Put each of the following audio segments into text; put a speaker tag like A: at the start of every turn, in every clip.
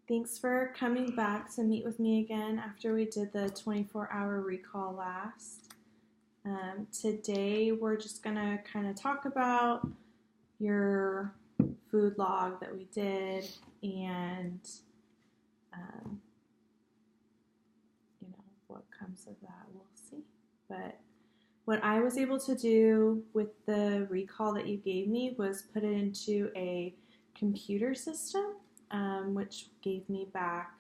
A: Thanks for coming back to meet with me again after we did the 24-hour recall last. Today, we're just going to kind of talk about your food log that we did and, um, what comes of that. We'll see. But what I was able to do with the recall that you gave me was put it into a computer system, which gave me back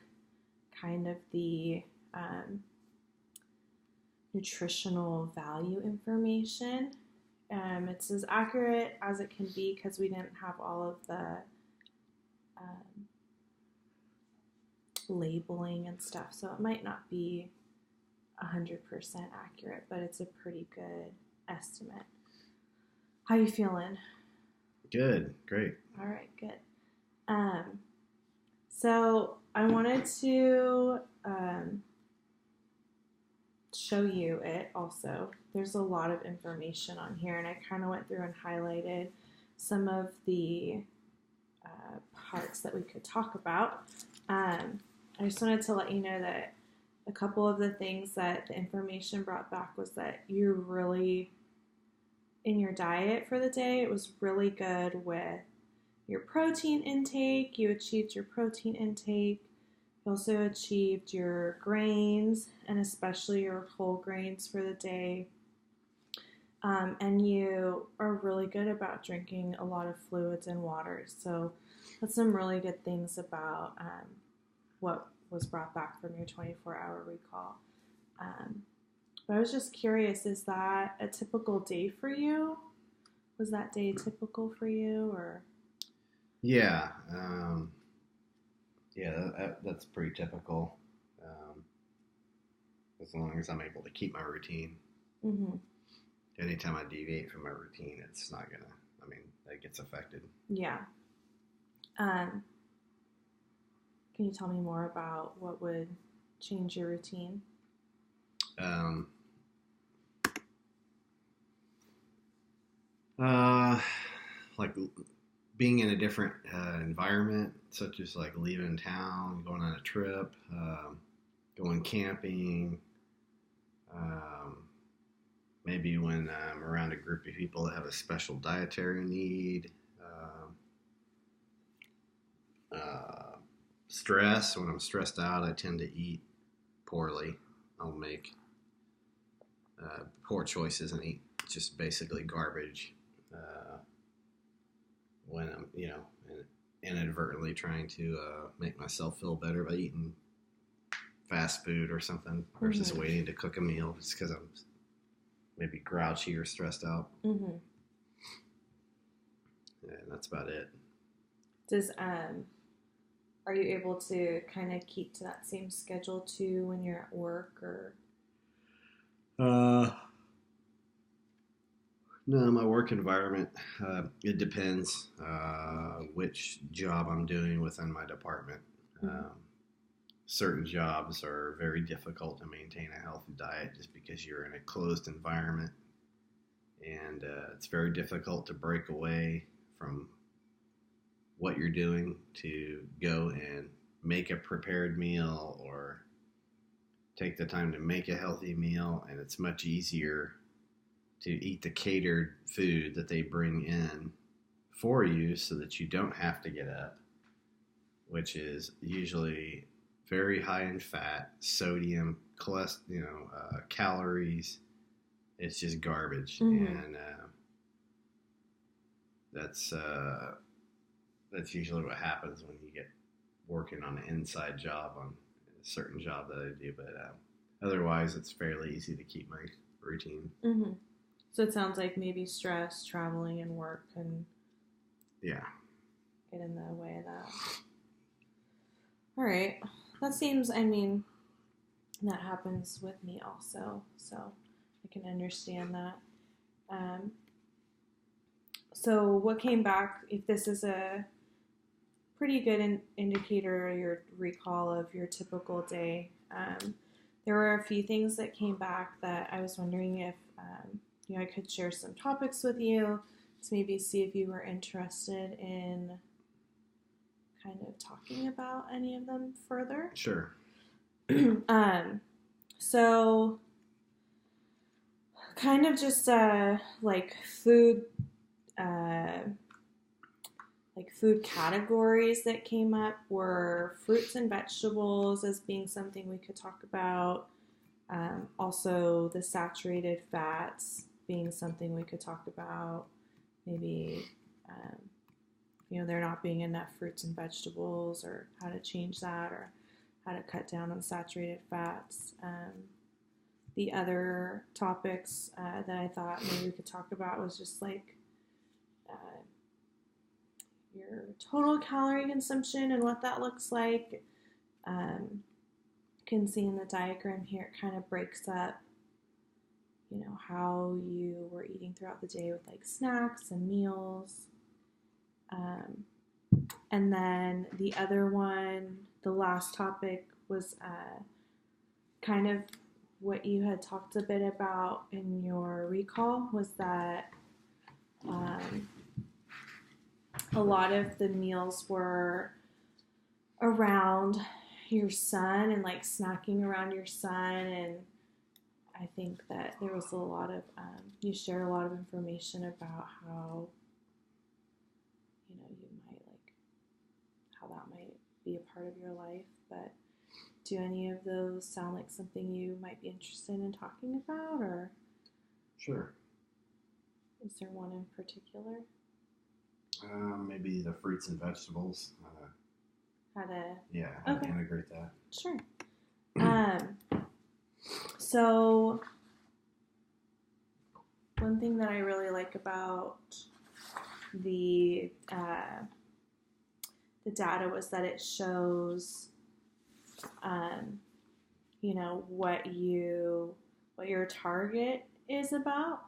A: kind of the nutritional value information. It's as accurate as it can be because we didn't have all of the um, labeling and stuff, so it might not be 100% accurate, but it's a pretty good estimate. How you feeling?
B: Good, great.
A: All right, good. So I wanted to show you it also. There's a lot of information on here, and I kind of went through and highlighted some of the parts that we could talk about. I just wanted to let you know that a couple of the things that the information brought back was that you really, in your diet for the day, it was really good with your protein intake. You achieved your protein intake. You also achieved your grains, and especially your whole grains for the day. And you are really good about drinking a lot of fluids and water. So that's some really good things about what was brought back from your 24-hour recall. But I was just curious, is that a typical day for you? Was that day typical for you, or?
B: Yeah, that's pretty typical. As long as I'm able to keep my routine.
A: Mm-hmm.
B: Anytime I deviate from my routine, it's not gonna. That gets affected.
A: Yeah. Can you tell me more about what would change your routine?
B: Like being in a different environment, such as like leaving town, going on a trip, going camping. Maybe when I'm around a group of people that have a special dietary need. Stress. When I'm stressed out, I tend to eat poorly. I'll make poor choices and eat just basically garbage when I'm, inadvertently trying to make myself feel better by eating fast food or something versus waiting to cook a meal just because I'm maybe grouchy or stressed out.
A: Mm-hmm.
B: Yeah, and that's about it.
A: Are you able to kind of keep to that same schedule too when you're at work, or?
B: No, my work environment, it depends which job I'm doing within my department.
A: Mm-hmm.
B: Certain jobs are very difficult to maintain a healthy diet just because you're in a closed environment, and it's very difficult to break away from what you're doing to go and make a prepared meal or take the time to make a healthy meal, and it's much easier to eat the catered food that they bring in for you so that you don't have to get up, which is usually very high in fat, sodium, cholesterol, calories. It's just garbage, and that's usually what happens when you get working on an inside job on a certain job that I do. But otherwise, it's fairly easy to keep my routine.
A: Mm-hmm. So it sounds like maybe stress, traveling, and work can get in the way of that. All right. That seems, that happens with me also, so I can understand that. So what came back, if this is a pretty good indicator, your recall of your typical day, there were a few things that came back that I was wondering if I could share some topics with you to maybe see if you were interested in kind of talking about any of them further.
B: Sure.
A: So kind of just like food categories that came up were fruits and vegetables as being something we could talk about. Also, the saturated fats being something we could talk about. Maybe, there not being enough fruits and vegetables, or how to change that, or how to cut down on saturated fats. The other topics that I thought maybe we could talk about was just like your total calorie consumption and what that looks like. You can see in the diagram here, it kind of breaks up, how you were eating throughout the day with like snacks and meals. And then the other one, the last topic was kind of what you had talked a bit about in your recall, was that a lot of the meals were around your son and like snacking around your son. And I think that there was a lot of, you shared a lot of information about how, you might like, how that might be a part of your life. But do any of those sound like something you might be interested in talking about, or?
B: Sure.
A: Is there one in particular?
B: Maybe the fruits and vegetables.
A: How to
B: integrate that.
A: Sure. So one thing that I really like about the data was that it shows, what your target is about.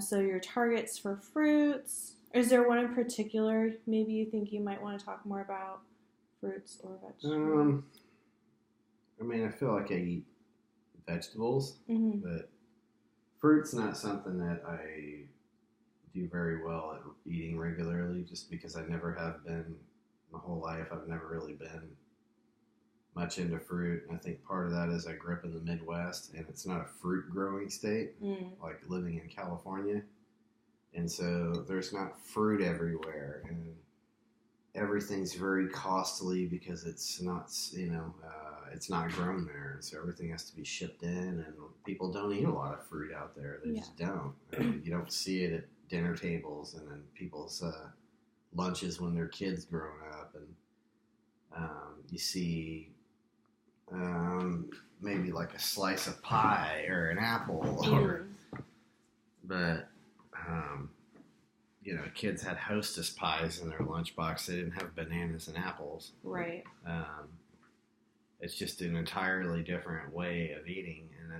A: So your targets for fruits. Is there one in particular maybe you think you might want to talk more about? Fruits or vegetables?
B: I feel like I eat vegetables,
A: Mm-hmm.
B: but fruit's not something that I do very well at eating regularly, just because I never have been my whole life. I've never really been much into fruit. And I think part of that is I grew up in the Midwest, and it's not a fruit growing state, like living in California. And so there's not fruit everywhere, and everything's very costly because it's not, it's not grown there. And so everything has to be shipped in, and people don't eat a lot of fruit out there. They just don't. You don't see it at dinner tables and in people's lunches when their kids growing up. And you see maybe like a slice of pie or an apple, but kids had Hostess pies in their lunchbox. They didn't have bananas and apples.
A: Right.
B: It's just an entirely different way of eating, and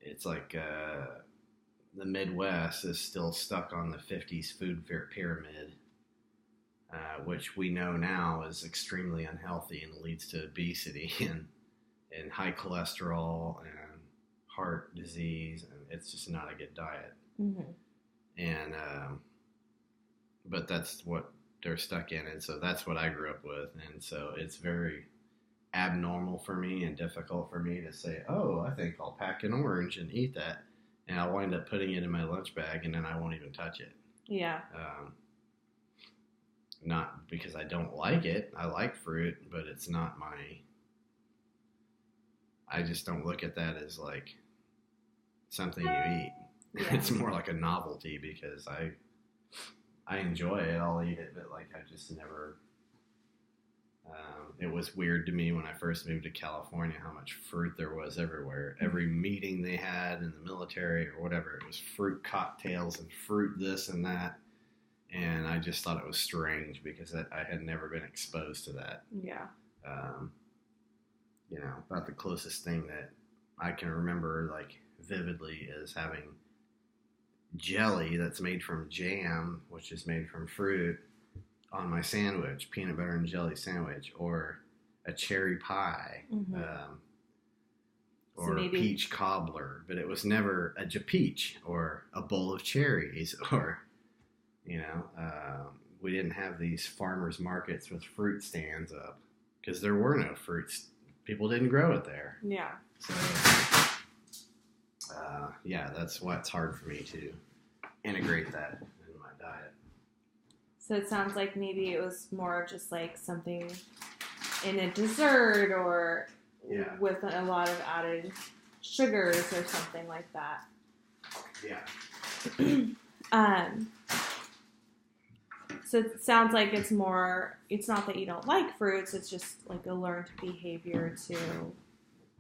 B: it's like the Midwest is still stuck on the 50s food pyramid, which we know now is extremely unhealthy and leads to obesity and high cholesterol and heart disease, and it's just not a good diet.
A: Mm-hmm.
B: And but that's what they're stuck in, and so that's what I grew up with, and so it's very abnormal for me and difficult for me to say, oh, I think I'll pack an orange and eat that, and I'll wind up putting it in my lunch bag, and then I won't even touch it.
A: Yeah.
B: Not because I don't like it. I like fruit, but it's not I just don't look at that as like something you eat. Yeah. It's more like a novelty because I enjoy it. I'll eat it, but like I just never. It was weird to me when I first moved to California how much fruit there was everywhere. Every meeting they had in the military or whatever, it was fruit cocktails and fruit this and that. And I just thought it was strange because I had never been exposed to that.
A: Yeah.
B: About the closest thing that I can remember like vividly is having jelly that's made from jam, which is made from fruit, on my sandwich, peanut butter and jelly sandwich, or a cherry pie, or a peach cobbler, but it was never a peach or a bowl of cherries, or we didn't have these farmers markets with fruit stands up because there were no fruits. People didn't grow it there.
A: Yeah.
B: So, yeah, that's why it's hard for me to integrate that in my diet.
A: So it sounds like maybe it was more of just like something in a dessert or
B: Yeah.
A: with a lot of added sugars or something like that.
B: Yeah.
A: So it sounds like it's not that you don't like fruits, it's just like a learned behavior to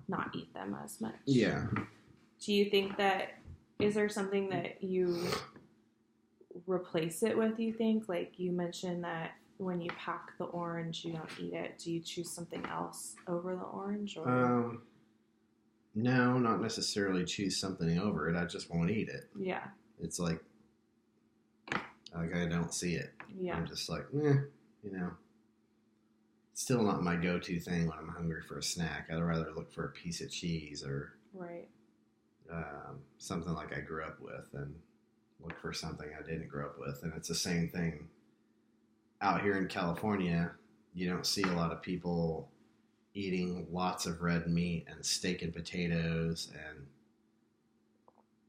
A: not eat them as much.
B: Yeah.
A: Do you think is there something that you replace it with, you think? Like you mentioned that when you pack the orange, you don't eat it. Do you choose something else over the orange? Or?
B: No, not necessarily choose something over it. I just won't eat it.
A: Yeah.
B: It's like I don't see it.
A: Yeah.
B: I'm just like, still not my go-to thing when I'm hungry for a snack. I'd rather look for a piece of cheese or
A: right.
B: Something like I grew up with and look for something I didn't grow up with. And it's the same thing out here in California. You don't see a lot of people eating lots of red meat and steak and potatoes, and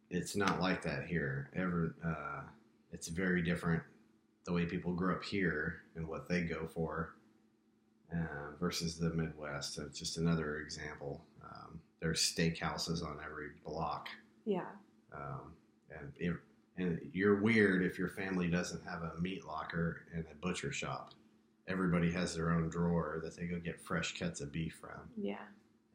B: it's not like that here. It's very different the way people grow up here and what they go for versus the Midwest. So it's just another example. There's steakhouses on every block.
A: Yeah.
B: And you're weird if your family doesn't have a meat locker and a butcher shop. Everybody has their own drawer that they go get fresh cuts of beef from.
A: Yeah.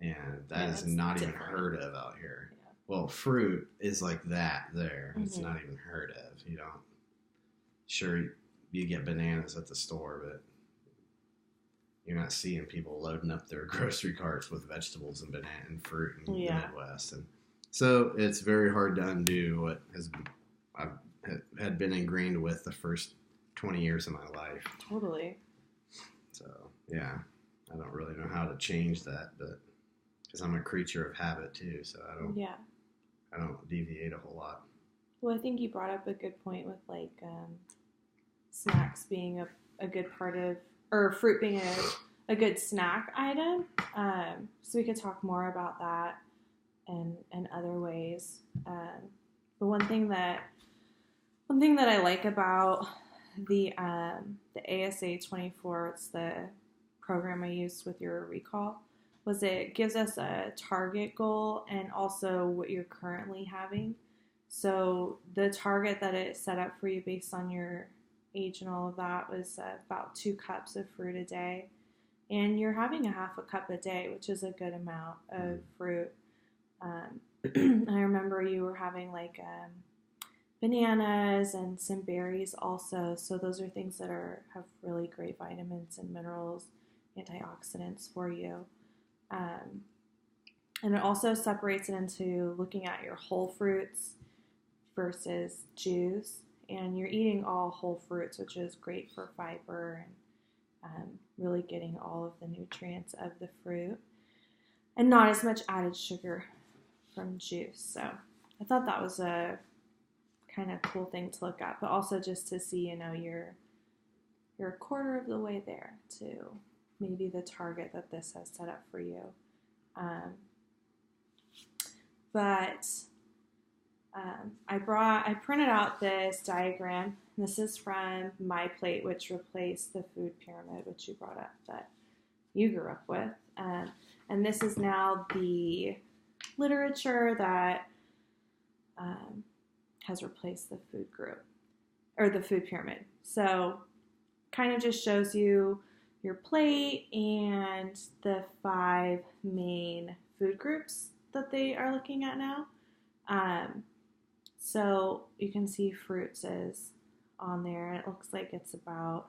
B: And that is not even heard of out here. Yeah. Well, fruit is like that there. Mm-hmm. It's not even heard of. You don't. Sure, you get bananas at the store, but you're not seeing people loading up their grocery carts with vegetables and banana and fruit in the Midwest. And so it's very hard to undo what I had been ingrained with the first 20 years of my life.
A: Totally.
B: So, yeah, I don't really know how to change that, but because I'm a creature of habit too, so I don't deviate a whole lot.
A: Well, I think you brought up a good point with like snacks being a good part of, or fruit being a good snack item. So we could talk more about that and other ways. But one thing that I like about the ASA 24, it's the program I used with your recall, was it gives us a target goal and also what you're currently having. So the target that it set up for you based on your age and all of that was about 2 cups of fruit a day. And you're having a half a cup a day, which is a good amount of fruit. I remember you were having like bananas and some berries also. So those are things that have really great vitamins and minerals, antioxidants for you. And it also separates it into looking at your whole fruits versus juice. And you're eating all whole fruits, which is great for fiber and really getting all of the nutrients of the fruit. And not as much added sugar from juice. So I thought that was a kind of cool thing to look at, but also just to see, you're a quarter of the way there to maybe the target that this has set up for you. I printed out this diagram. This is from My Plate, which replaced the food pyramid, which you brought up that you grew up with. And this is now the literature that has replaced the food group or the food pyramid. So kind of just shows you your plate and the 5 main food groups that they are looking at now. So you can see fruits is on there, and it looks like it's about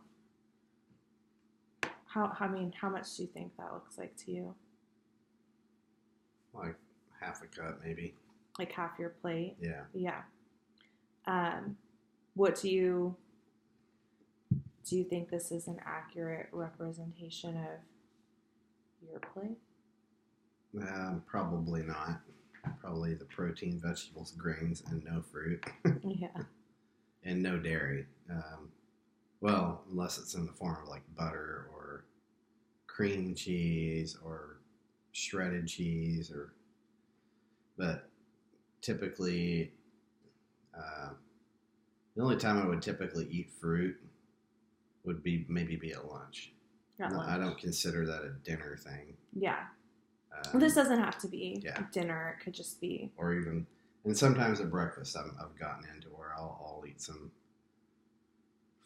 A: how much do you think that looks like to you?
B: Like half a cup, maybe.
A: Like half your plate?
B: Yeah.
A: Yeah. What do you think this is an accurate representation of your plate?
B: Probably not. Probably the protein, vegetables, grains, and no fruit.
A: Yeah.
B: And no dairy. Well, unless it's in the form of like butter or cream cheese or shredded cheese, but typically, the only time I would typically eat fruit would be maybe be at lunch.
A: At lunch.
B: I don't consider that a dinner thing.
A: Yeah. Well, this doesn't have to be dinner. It could just be.
B: Or even, and sometimes at breakfast I've gotten into where I'll eat some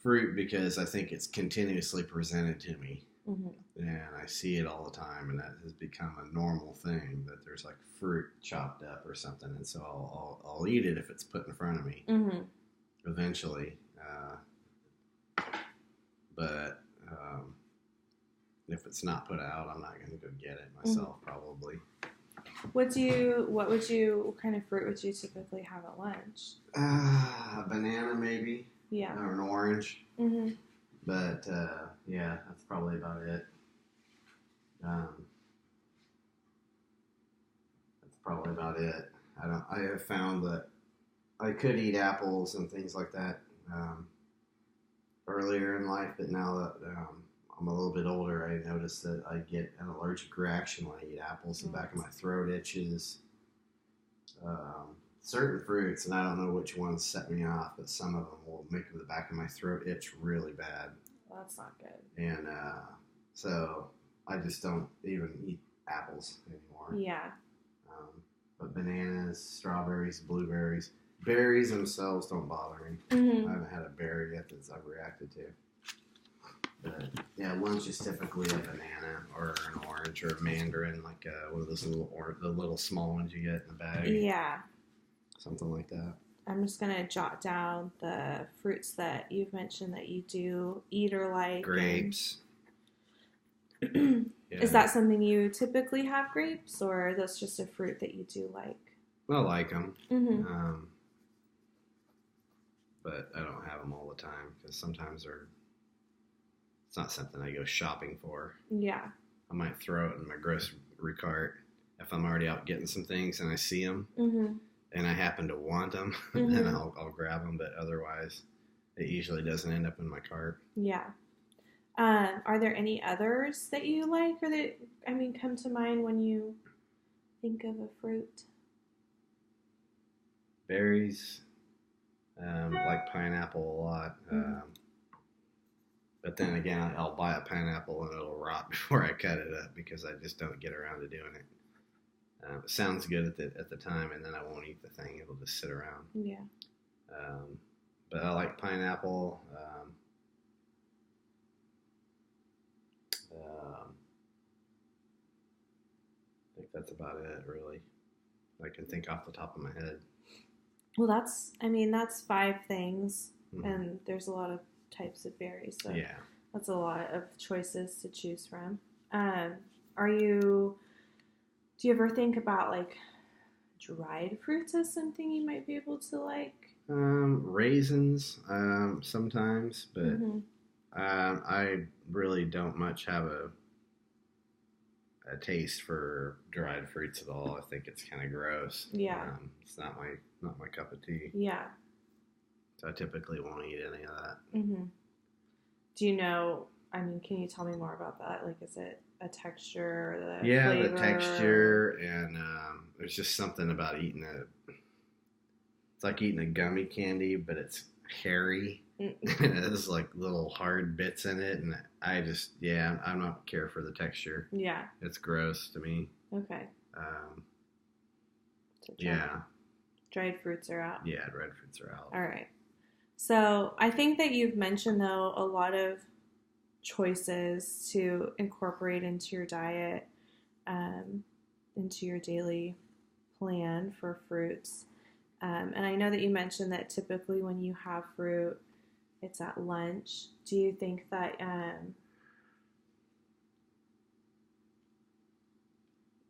B: fruit because I think it's continuously presented to me. Mm-hmm. And I see it all the time, and that has become a normal thing that there's like fruit chopped up or something, and so I'll eat it if it's put in front of me. Mm-hmm. Eventually, but if it's not put out, I'm not going to go get it myself. Mm-hmm. Probably.
A: What kind of fruit would you typically have at lunch?
B: A banana, maybe.
A: Yeah.
B: Or an orange. Mm-hmm. But yeah, that's probably about it. That's probably about it. I have found that I could eat apples and things like that earlier in life, but now that I'm a little bit older, I notice that I get an allergic reaction when I eat apples. The back of my throat itches. Certain fruits, and I don't know which ones set me off, but some of them will make the back of my throat itch really bad.
A: Well, that's not good.
B: And so I just don't even eat apples anymore.
A: Yeah.
B: But bananas, strawberries, blueberries, berries themselves don't bother me. Mm-hmm. I haven't had a berry yet that I've reacted to. But yeah, lunch is typically a banana or an orange or a mandarin, like one of those the little small ones you get in the bag.
A: Yeah.
B: Something like that.
A: I'm just going to jot down the fruits that you've mentioned that you do eat or like.
B: Grapes.
A: Yeah. Is that something you typically have, grapes, or that's just a fruit that you do like?
B: I like them. Mm-hmm. But I don't have them all the time because sometimes it's not something I go shopping for.
A: Yeah.
B: I might throw it in my grocery cart if I'm already out getting some things and I see them. Mm-hmm. And I happen to want them, mm-hmm. then I'll grab them. But otherwise, it usually doesn't end up in my cart.
A: Yeah. Are there any others that you like or that, come to mind when you think of a fruit?
B: Berries. Like pineapple a lot. Mm-hmm. But then again, I'll buy a pineapple and it'll rot before I cut it up because I just don't get around to doing it. It sounds good at the time, and then I won't eat the thing. It'll just sit around.
A: Yeah.
B: But I like pineapple. I think that's about it, really. I can think off the top of my head.
A: Well, that's 5 things, mm-hmm. and there's a lot of types of berries, so yeah. That's a lot of choices to choose from. Do you ever think about, like, dried fruits as something you might be able to like?
B: Raisins, sometimes, but mm-hmm. I really don't much have a taste for dried fruits at all. I think it's kind of gross.
A: Yeah.
B: It's not my cup of tea.
A: Yeah.
B: So I typically won't eat any of that.
A: Mm-hmm. Do you know, can you tell me more about that? Like, is it a texture or the flavor?
B: The texture, and there's just something about eating it's like eating a gummy candy, but it's hairy. And it has like little hard bits in it, and I'm not care for the texture.
A: Yeah.
B: It's gross to me.
A: Okay.
B: Yeah.
A: Dried fruits are out.
B: Yeah, dried fruits are out.
A: All right. So I think that you've mentioned, though, a lot of choices to incorporate into your diet, into your daily plan for fruits. And I know that you mentioned that typically when you have fruit, it's at lunch. Do you think that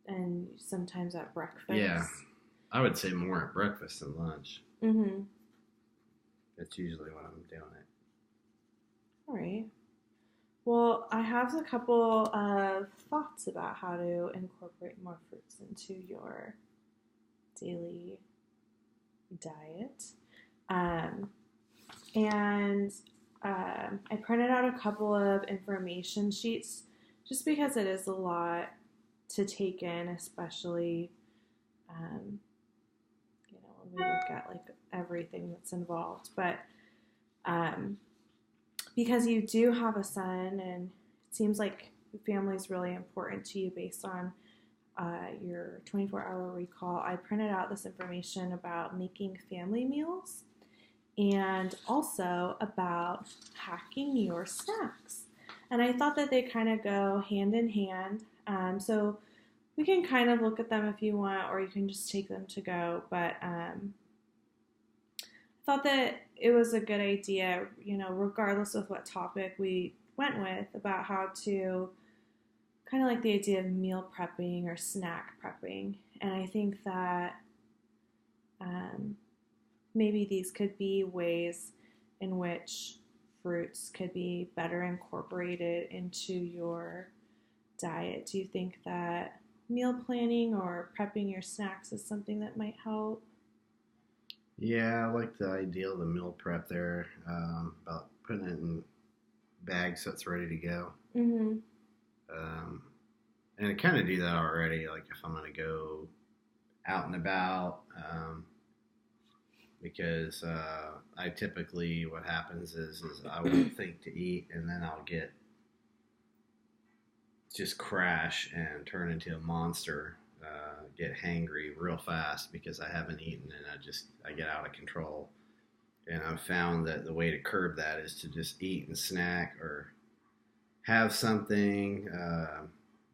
A: and sometimes at breakfast?
B: Yeah, I would say more at breakfast than lunch. Mm-hmm. That's usually when I'm doing it.
A: All right. Well, I have a couple of thoughts about how to incorporate more fruits into your daily diet. And I printed out a couple of information sheets just because it is a lot to take in, especially um, when we look at like everything that's involved. But um, because you do have a son, and it seems like family is really important to you based on your 24-hour recall, I printed out this information about making family meals and also about packing your snacks. And I thought that they kind of go hand in hand. So we can kind of look at them if you want, or you can just take them to go. But I thought that it was a good idea, regardless of what topic we went with, about how to kind of like the idea of meal prepping or snack prepping. And I think that maybe these could be ways in which fruits could be better incorporated into your diet. Do you think that meal planning or prepping your snacks is something that might help?
B: Yeah, I like the idea of the meal prep there, about putting it in bags so it's ready to go.
A: Mm-hmm.
B: And I kind of do that already, like if I'm going to go out and about, because I typically, what happens is I won't think to eat, and then I'll just crash and turn into a monster, get hangry real fast because I haven't eaten, and I get out of control. And I've found that the way to curb that is to just eat and snack or have something,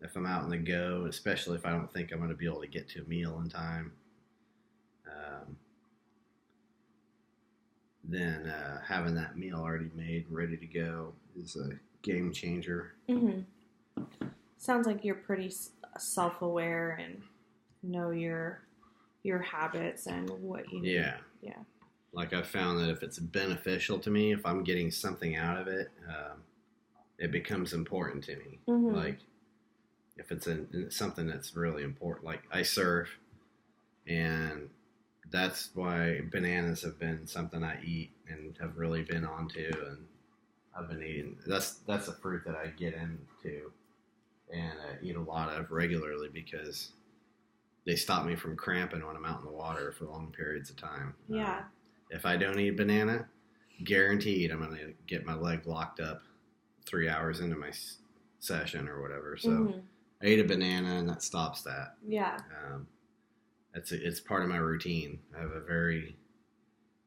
B: if I'm out on the go, especially if I don't think I'm going to be able to get to a meal in time. Then having that meal already made, ready to go, is a game changer.
A: Mm-hmm. Sounds like you're pretty self-aware and know your habits and what you need. Yeah.
B: Like I found that if it's beneficial to me, if I'm getting something out of it, it becomes important to me.
A: Mm-hmm.
B: Like if it's something that's really important, like I surf, and that's why bananas have been something I eat and have really been onto, and I've been eating. That's a fruit that I get into and eat a lot of regularly because they stop me from cramping when I'm out in the water for long periods of time.
A: Yeah.
B: If I don't eat banana, guaranteed I'm going to get my leg locked up 3 hours into my session or whatever. So
A: Mm-hmm.
B: I ate a banana and that stops that.
A: Yeah.
B: It's part of my routine. I have a very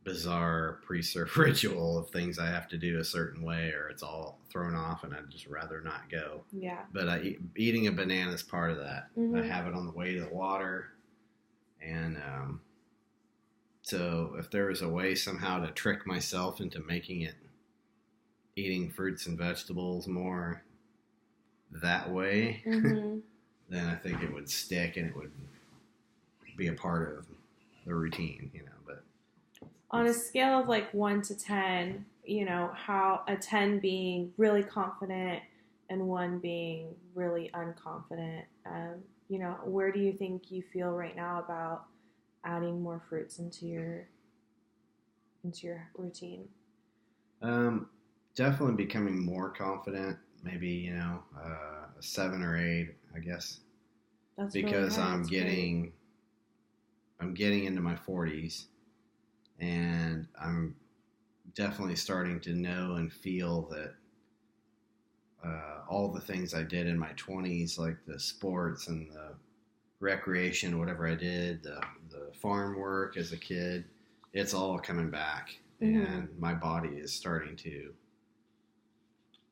B: bizarre pre-surf ritual of things I have to do a certain way, or it's all thrown off and I'd just rather not go.
A: Yeah.
B: But eating a banana is part of that.
A: Mm-hmm.
B: I have it on the way to the water, and so if there was a way somehow to trick myself into eating fruits and vegetables more that way,
A: Mm-hmm.
B: then I think it would stick and it would be a part of the routine, but
A: on a scale of like 1 to 10, how a 10 being really confident and 1 being really unconfident, where do you think you feel right now about adding more fruits into your routine?
B: Definitely becoming more confident, maybe, a 7 or 8, I guess.
A: That's
B: because
A: really
B: I'm getting into my 40s, and I'm definitely starting to know and feel that all the things I did in my 20s, like the sports and the recreation, whatever I did, the farm work as a kid, it's all coming back. Mm-hmm. And my body is starting to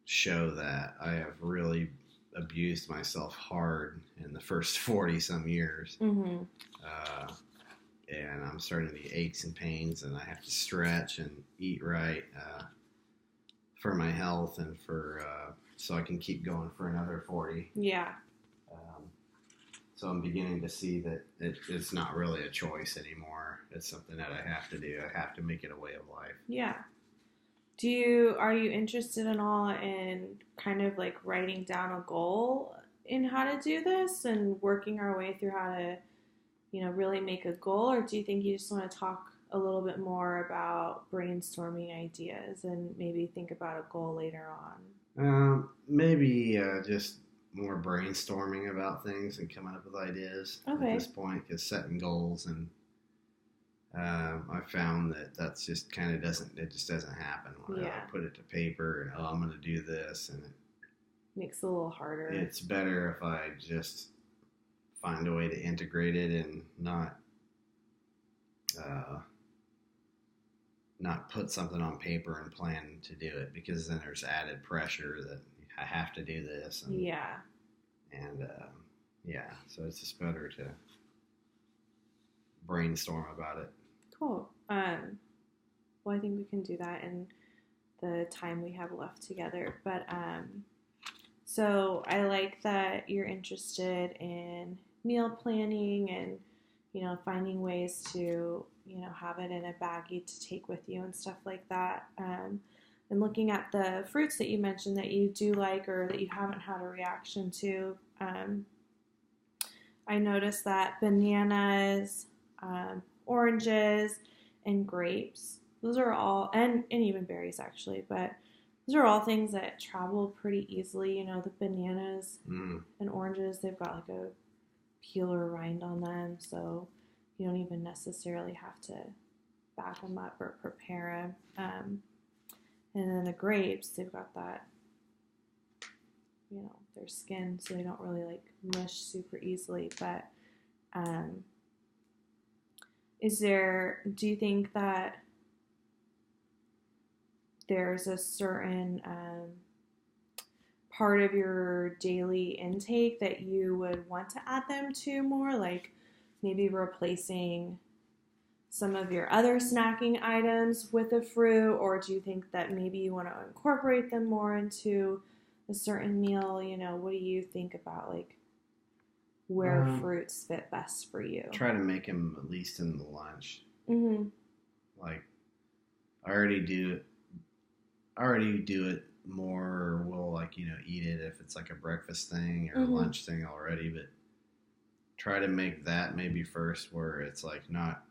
B: show that I have really abused myself hard in the first 40 some years.
A: Mm-hmm.
B: And I'm starting to get aches and pains, and I have to stretch and eat right for my health and so I can keep going for another 40.
A: Yeah.
B: So I'm beginning to see that it's not really a choice anymore. It's something that I have to do. I have to make it a way of life.
A: Yeah. Are you interested at all in kind of like writing down a goal in how to do this and working our way through how to, really make a goal? Or do you think you just want to talk a little bit more about brainstorming ideas and maybe think about a goal later on?
B: Maybe just more brainstorming about things and coming up with ideas at
A: Okay.
B: this point, because setting goals and I found that that's just kind of it just doesn't happen when I
A: Yeah.
B: put it to paper and I'm going to do this, and
A: Makes it a little harder.
B: it's better if I just find a way to integrate it and not put something on paper and plan to do it, because then there's added pressure that I have to do this. And,
A: Yeah.
B: And so it's just better to brainstorm about it.
A: Cool. Well, I think we can do that in the time we have left together. But so I like that you're interested in meal planning and finding ways to have it in a baggie to take with you and stuff like that. And looking at the fruits that you mentioned that you do like or that you haven't had a reaction to, I noticed that bananas, oranges, and grapes, those are all, and even berries actually, but those are all things that travel pretty easily. The bananas and oranges, they've got like a peel or rind on them, so you don't even necessarily have to back them up or prepare them. And then the grapes, they've got that, their skin, so they don't really like mush super easily. But do you think that there's a certain part of your daily intake that you would want to add them to more, like maybe replacing some of your other snacking items with a fruit, or do you think that maybe you want to incorporate them more into a certain meal? What do you think about like where fruits fit best for you?
B: Try to make them at least in the lunch.
A: Mm-hmm.
B: Like I already do it more. We'll eat it if it's like a breakfast thing or a lunch thing already, but try to make that maybe first, where it's like not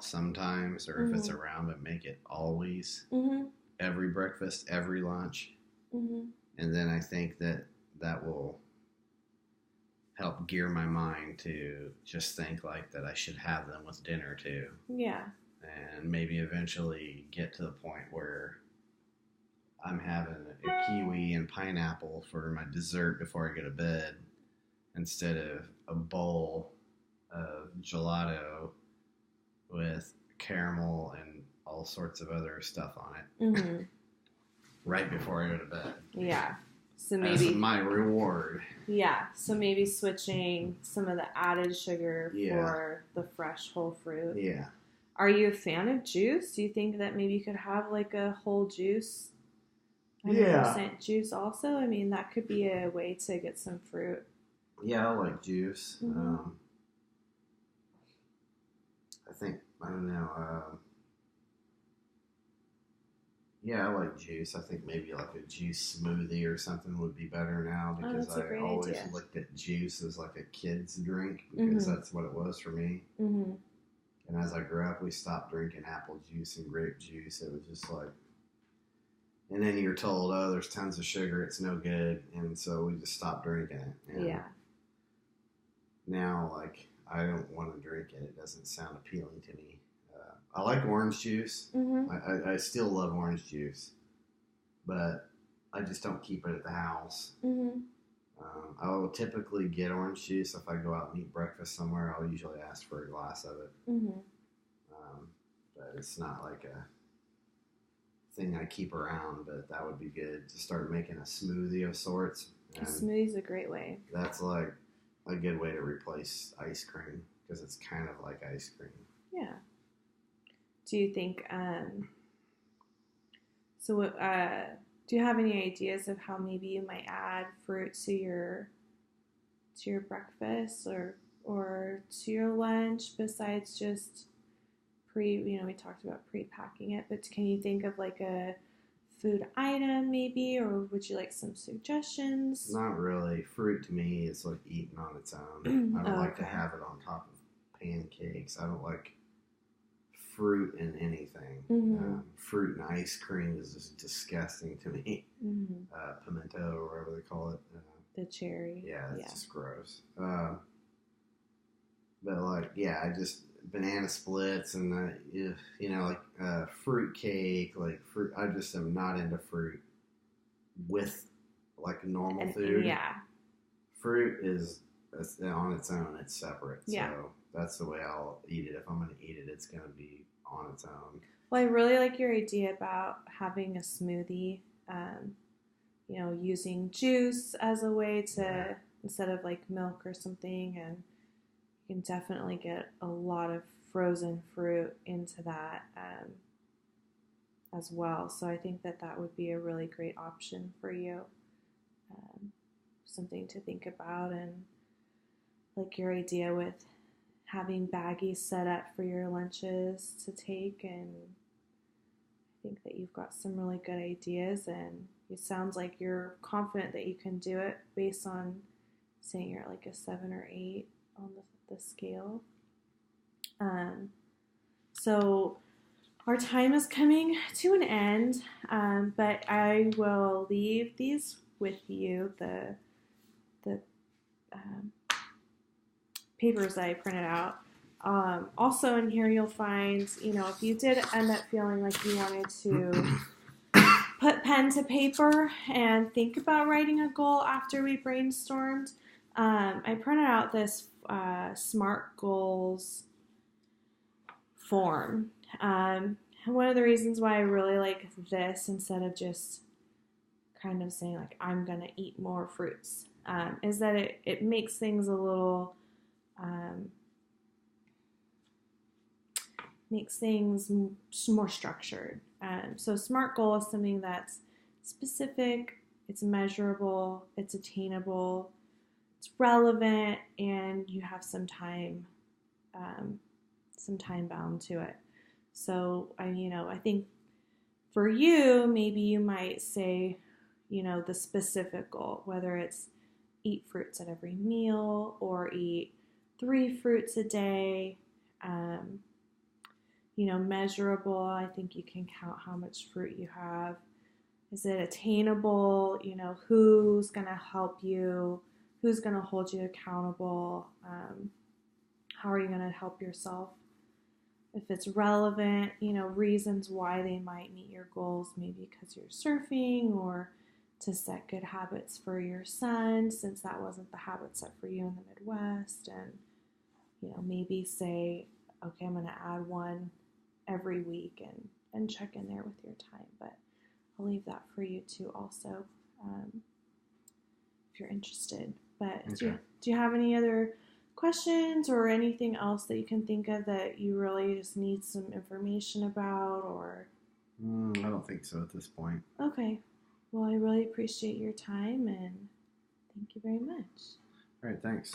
B: sometimes, or if it's around, but make it always, every breakfast, every lunch. And then I think that will help gear my mind to just think like that I should have them with dinner too.
A: Yeah.
B: And maybe eventually get to the point where I'm having a kiwi and pineapple for my dessert before I go to bed, instead of a bowl of gelato with caramel and all sorts of other stuff on it right before I go to bed.
A: Yeah. So maybe
B: that's my reward.
A: Yeah. So maybe switching some of the added sugar for the fresh whole fruit.
B: Yeah.
A: Are you a fan of juice? Do you think that maybe you could have like a whole juice? 100% juice also? I mean, that could be a way to get some fruit.
B: Yeah, I like juice. I don't know. Yeah, I like juice. I think maybe like a juice smoothie or something would be better now, because I always looked at juice as like a kid's drink, because that's what it was for me. And as I grew up, we stopped drinking apple juice and grape juice. It was just like, and then you're told, oh, there's tons of sugar, it's no good, and so we just stopped drinking it. And now, like, I don't want to drink it. It doesn't sound appealing to me. I like orange juice. I still love orange juice, but I just don't keep it at the house. I will typically get orange juice if I go out and eat breakfast somewhere. I'll usually ask for a glass of it. But it's not like a thing I keep around, but that would be good to start making a smoothie of sorts.
A: A smoothie's a great way. That's
B: like a good way to replace ice cream, because it's kind of like ice cream.
A: Yeah. Do you think, do you have any ideas of how maybe you might add fruit to your breakfast or to your lunch, besides just we talked about pre-packing it, but can you think of like a food item maybe, or would you like some suggestions?
B: Not really. Fruit to me is like eaten on its own. I don't like to have it on top of pancakes. I don't like fruit in anything. Fruit and ice cream is just disgusting to me. Pimento or whatever they call it.
A: The cherry.
B: Yeah, it's just gross. But like, yeah, I just banana splits and fruit cake, like fruit. I just am not into fruit with like normal food.
A: Yeah,
B: fruit is on its own. It's separate.
A: Yeah.
B: So that's the way I'll eat it. If I'm going to eat it, it's going to be on its own.
A: Well, I really like your idea about having a smoothie. Using juice as a way to, instead of like milk or something, and you can definitely get a lot of frozen fruit into that as well. So I think that would be a really great option for you. Something to think about, and like your idea with having baggies set up for your lunches to take, and I think that you've got some really good ideas, and it sounds like you're confident that you can do it based on saying you're at like a 7 or 8 on the scale. So our time is coming to an end, but I will leave these with you, the papers that I printed out. Also in here you'll find, if you did end up feeling like you wanted to put pen to paper and think about writing a goal after we brainstormed, I printed out this SMART goals form. One of the reasons why I really like this, instead of just kind of saying like I'm gonna eat more fruits, is that it makes things a little makes things more structured. So SMART goal is something that's specific, it's measurable, it's attainable, it's relevant, and you have some time bound to it. So I think for you, maybe you might say, the specific goal, whether it's eat fruits at every meal or eat 3 fruits a day. Measurable, I think you can count how much fruit you have. Is it attainable? Who's going to help you? Who's going to hold you accountable? How are you going to help yourself? If it's relevant, reasons why they might meet your goals, maybe because you're surfing, or to set good habits for your son, since that wasn't the habit set for you in the Midwest. And, maybe say, okay, I'm going to add 1 every week and check in there with your time. But I'll leave that for you too also, if you're interested. But
B: okay.
A: Do you have any other questions or anything else that you can think of that you really just need some information about? Or
B: I don't think so at this point.
A: Okay. Well, I really appreciate your time, and thank you very much.
B: All right, thanks.